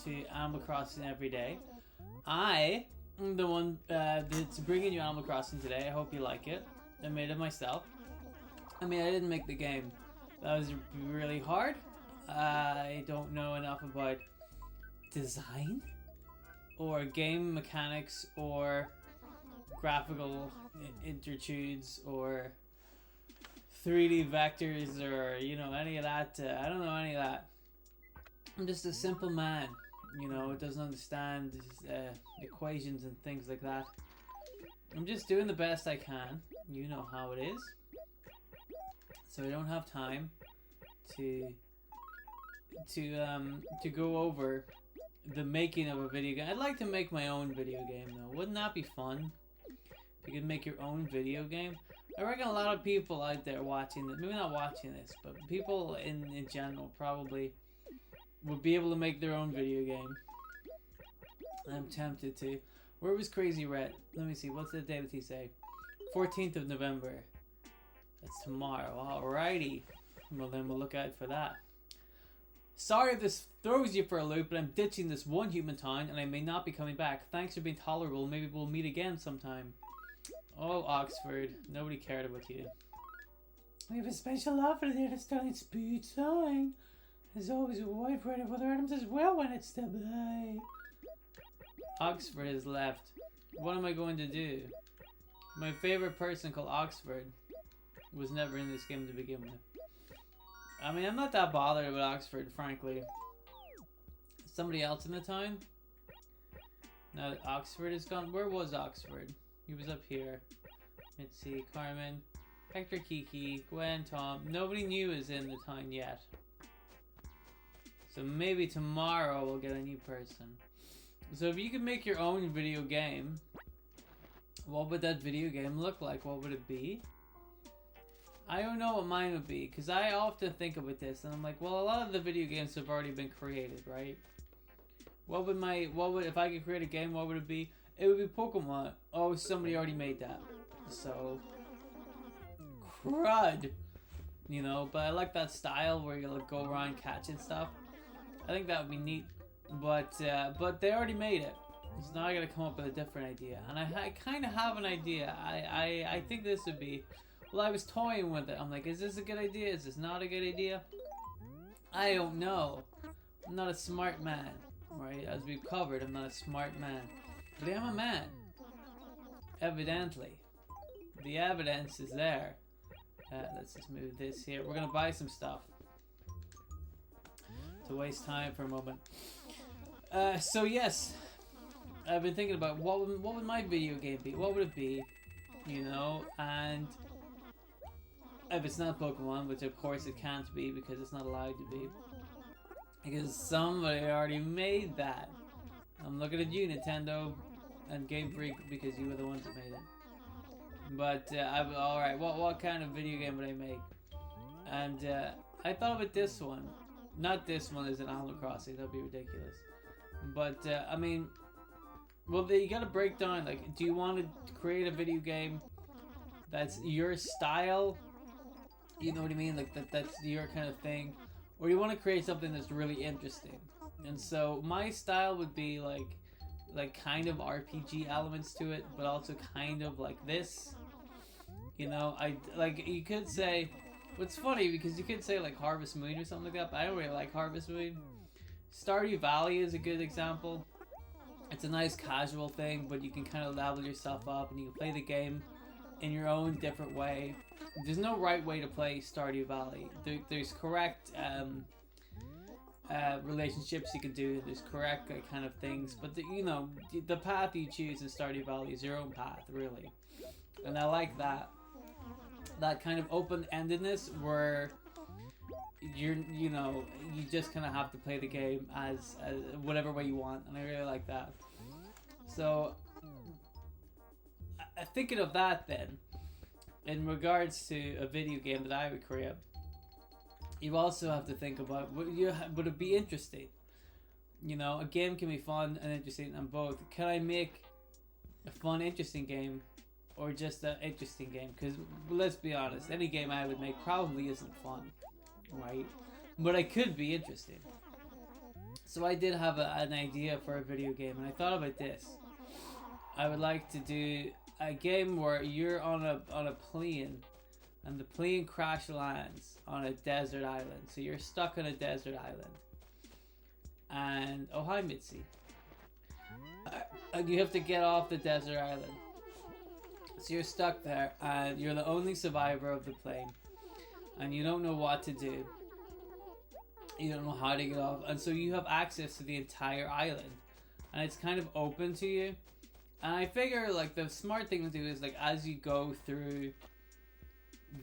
to Animal Crossing every day. I am the one that's bringing you Animal Crossing today. I hope you like it. I made it myself. I mean, I didn't make the game. That was really hard. I don't know enough about design or game mechanics or graphical interludes or 3D vectors or, you know, any of that. I don't know any of that. I'm just a simple man, you know, doesn't understand equations and things like that. I'm just doing the best I can. You know how it is. So I don't have time to go over the making of a video game. I'd like to make my own video game though. Wouldn't that be fun? If you could make your own video game. I reckon a lot of people out there watching this, maybe not watching this, but people in general probably would be able to make their own video game. I'm tempted to. Where was Crazy Red? Let me see, what's the day that he say? 14th of November. That's tomorrow. Alrighty. Well then we'll look out for that. Sorry if this throws you for a loop, but I'm ditching this one human town and I may not be coming back. Thanks for being tolerable. Maybe we'll meet again sometime. Oh, Oxford. Nobody cared about you. We have a special offer there to starting speed sign. There's always a wide variety of other items as well when it's to buy. Oxford has left. What am I going to do? My favorite person called Oxford was never in this game to begin with. I mean, I'm not that bothered about Oxford, frankly. Somebody else in the town? Now that Oxford is gone. Where was Oxford? He was up here. Let's see. Carmen, Hector, Kiki, Gwen, Tom. Nobody new is in the town yet. So maybe tomorrow we'll get a new person. So if you could make your own video game, what would that video game look like? What would it be? I don't know what mine would be, because I often think about this and I'm like, well, a lot of the video games have already been created, right? If I could create a game, what would it be? It would be Pokemon. Oh, somebody already made that. So, crud. You know, but I like that style where you like go around catching stuff. I think that would be neat. But they already made it. So now I gotta come up with a different idea. And I kind of have an idea. I think this would be... Well, I was toying with it. I'm like, is this a good idea? Is this not a good idea? I don't know. I'm not a smart man. Right? As we've covered, I'm not a smart man. But I am a man. Evidently. The evidence is there. Let's just move this here. We're gonna buy some stuff. To waste time for a moment. So yes. I've been thinking about what would my video game be? What would it be? You know, and if it's not Pokemon, which of course it can't be because it's not allowed to be. Because somebody already made that. I'm looking at you, Nintendo and Game Freak, because you were the ones that made it. But, alright, what kind of video game would I make? And, I thought about this one. Not this one as an Animal Crossing, that'd be ridiculous. But, I mean, well, you gotta break down, like, do you want to create a video game that's your style? You know what I mean? Like, that's your kind of thing. Or you want to create something that's really interesting. And so, my style would be, like kind of RPG elements to it, but also kind of like this. You know, you could say... What's funny, because you could say, like, Harvest Moon or something like that, but I don't really like Harvest Moon. Stardew Valley is a good example. It's a nice casual thing, but you can kind of level yourself up and you can play the game in your own different way. There's no right way to play Stardew Valley. There's correct relationships you can do. There's correct kind of things, but you know, the path you choose in Stardew Valley is your own path, really. And I like that kind of open-endedness where you know, you just kind of have to play the game as whatever way you want, and I really like that. So, thinking of that then, in regards to a video game that I would create, you also have to think about, would it be interesting? You know, a game can be fun and interesting, and both. Can I make a fun, interesting game, or just an interesting game? Because, let's be honest, any game I would make probably isn't fun, right? But it could be interesting. So I did have an idea for a video game, and I thought about this. I would like to do a game where you're on a plane, and the plane crash lands on a desert island. So you're stuck on a desert island. And oh hi Mitzi. And you have to get off the desert island. So you're stuck there, and you're the only survivor of the plane, and you don't know what to do. You don't know how to get off, and so you have access to the entire island, and it's kind of open to you. And I figure like the smart thing to do is like as you go through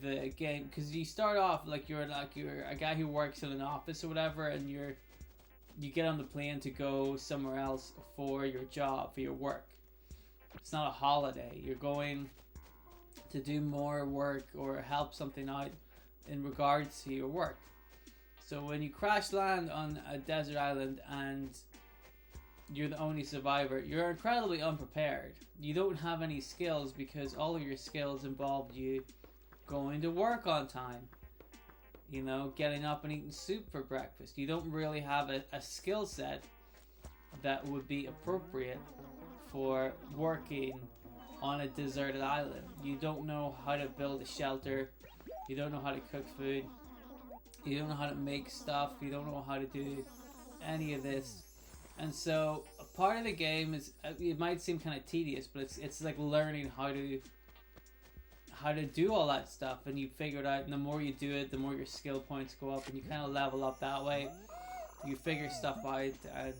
the game, because you start off like you're a guy who works in an office or whatever, and you get on the plane to go somewhere else for your job, for your work. It's not a holiday. You're going to do more work or help something out in regards to your work. So when you crash land on a desert island and you're the only survivor, you're incredibly unprepared. You don't have any skills because all of your skills involved you going to work on time. You know, getting up and eating soup for breakfast. You don't really have a skill set that would be appropriate for working on a deserted island. You don't know how to build a shelter. You don't know how to cook food. You don't know how to make stuff. You don't know how to do any of this. And so a part of the game is, it might seem kind of tedious, but it's like learning how to do all that stuff, and you figure it out, and the more you do it, the more your skill points go up, and you kind of level up that way. You figure stuff out, and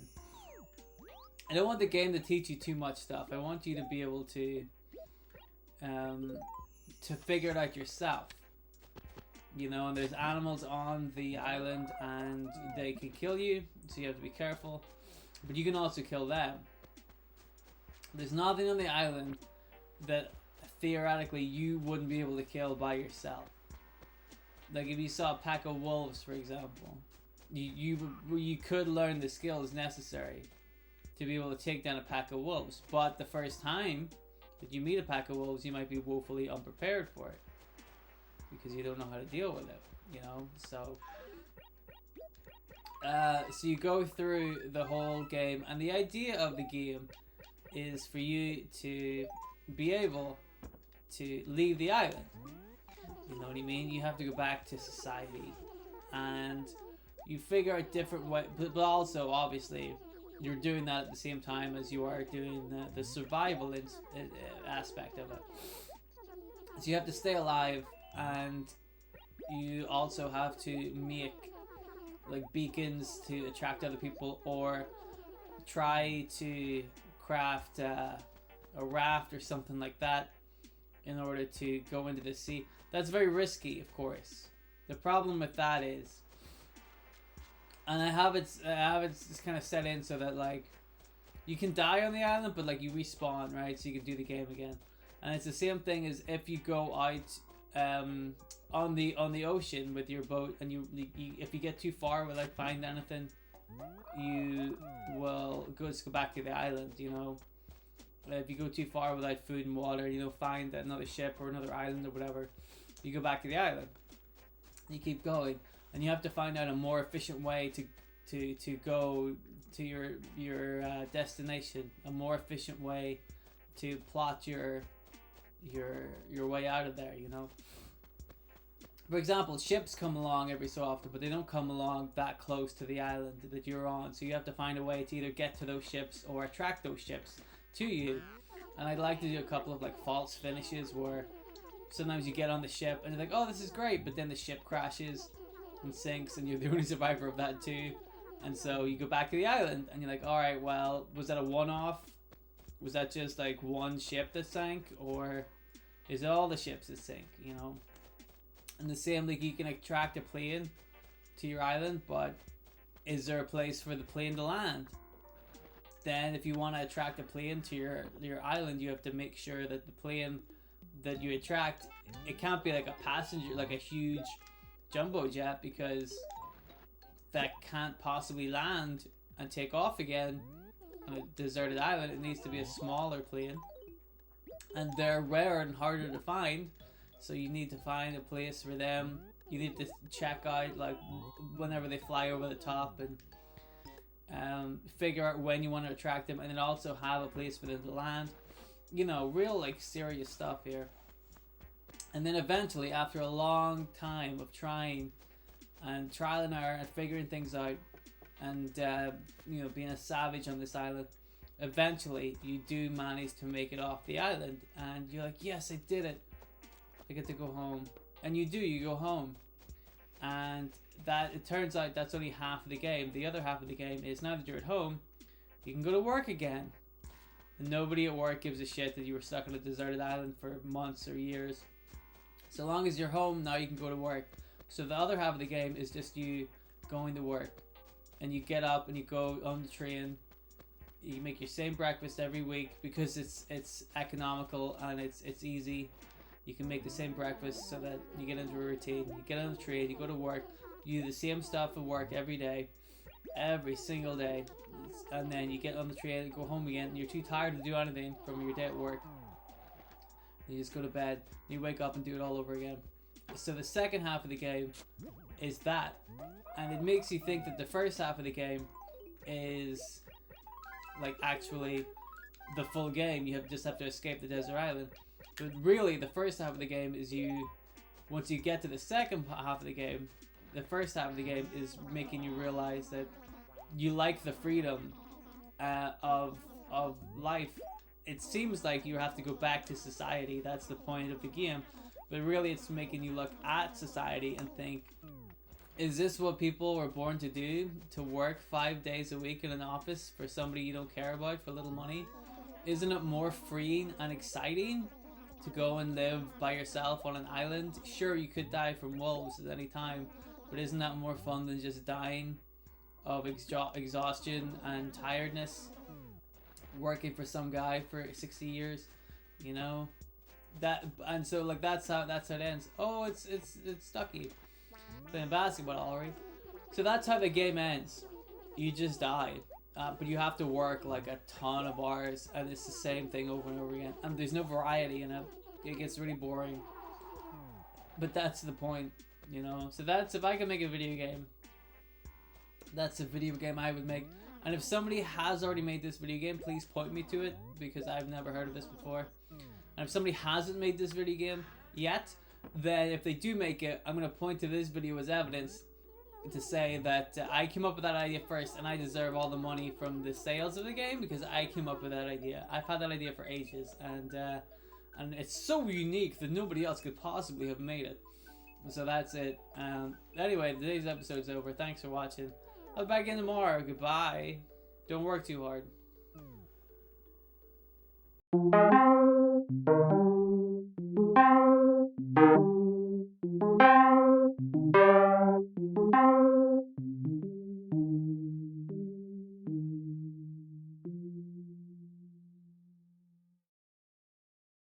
I don't want the game to teach you too much stuff. I want you to be able to figure it out yourself. You know, and there's animals on the island, and they can kill you, so you have to be careful. But you can also kill them. There's nothing on the island that theoretically you wouldn't be able to kill by yourself. Like if you saw a pack of wolves, for example, you could learn the skills necessary to be able to take down a pack of wolves. But the first time that you meet a pack of wolves, you might be woefully unprepared for it because you don't know how to deal with it. You know, so you go through the whole game, and the idea of the game is for you to be able to leave the island. You know what I mean? You have to go back to society, and you figure out different ways, but also obviously you're doing that at the same time as you are doing the survival aspect of it. So you have to stay alive, and you also have to make like beacons to attract other people, or try to craft a raft or something like that in order to go into the sea. That's very risky, of course. The problem with that is, and I have it kind of set in so that like you can die on the island, but like you respawn, right? So you can do the game again. And it's the same thing as if you go out on the ocean with your boat, and you if you get too far without finding anything, you will go back to the island. You know, if you go too far without food and water, you know, find another ship or another island or whatever, you go back to the island. You keep going, and you have to find out a more efficient way to go to your destination, a more efficient way to plot your way out of there. You know, for example, ships come along every so often, but they don't come along that close to the island that you're on. So you have to find a way to either get to those ships or attract those ships to you. And I'd like to do a couple of like false finishes where sometimes you get on the ship and you're like, oh, this is great, but then the ship crashes and sinks, and you're the only survivor of that too. And so you go back to the island, and you're like, all right, well, was that a one-off? Was that just like one ship that sank, or is it all the ships that sink? You know. And the same, like, you can attract a plane to your island, but is there a place for the plane to land? Then if you want to attract a plane to your island, you have to make sure that the plane that you attract, it can't be like a passenger, like a huge jumbo jet, because that can't possibly land and take off again on a deserted island. It needs to be a smaller plane, and they're rare and harder to find. So you need to find a place for them. You need to check out like whenever they fly over the top, and figure out when you want to attract them, and then also have a place for them to land. You know, real like serious stuff here. And then eventually, after a long time of trying and trial and error and figuring things out, and you know, being a savage on this island, eventually you do manage to make it off the island, and you're like, yes, I did it. I get to go home. And you do, you go home. And that, it turns out that's only half of the game. The other half of the game is, now that you're at home, you can go to work again. And nobody at work gives a shit that you were stuck on a deserted island for months or years. So long as you're home, now you can go to work. So the other half of the game is just you going to work. And you get up and you go on the train. You make your same breakfast every week because it's economical and it's easy. You can make the same breakfast so that you get into a routine. You get on the train, you go to work, you do the same stuff at work every day, every single day, and then you get on the train and go home again, and you're too tired to do anything from your day at work. You just go to bed, you wake up and do it all over again. So the second half of the game is that, and it makes you think that the first half of the game is like actually the full game. You just have to escape the desert island. But really, the first half of the game is once you get to the second half of the game, the first half of the game is making you realize that you like the freedom of life. It seems like you have to go back to society. That's the point of the game. But really, it's making you look at society and think, is this what people were born to do? To work 5 days a week in an office for somebody you don't care about for little money? Isn't it more freeing and exciting to go and live by yourself on an island? Sure, you could die from wolves at any time, but isn't that more fun than just dying of exhaustion and tiredness, working for some guy for 60 years, you know? That, and so like that's how it ends. Oh, it's Stucky playing basketball, alright. So that's how the game ends. You just die. But you have to work like a ton of hours, and it's the same thing over and over again, and there's no variety in it. It gets really boring, but that's the point, you know. So that's, if I could make a video game, that's a video game I would make. And if somebody has already made this video game, please point me to it, because I've never heard of this before. And if somebody hasn't made this video game yet, then if they do make it, I'm going to point to this video as evidence to say that I came up with that idea first, and I deserve all the money from the sales of the game because I came up with that idea. I've had that idea for ages, and it's so unique that nobody else could possibly have made it. So that's it. Anyway, today's episode's over. Thanks for watching. I'll be back in tomorrow. Goodbye. Don't work too hard.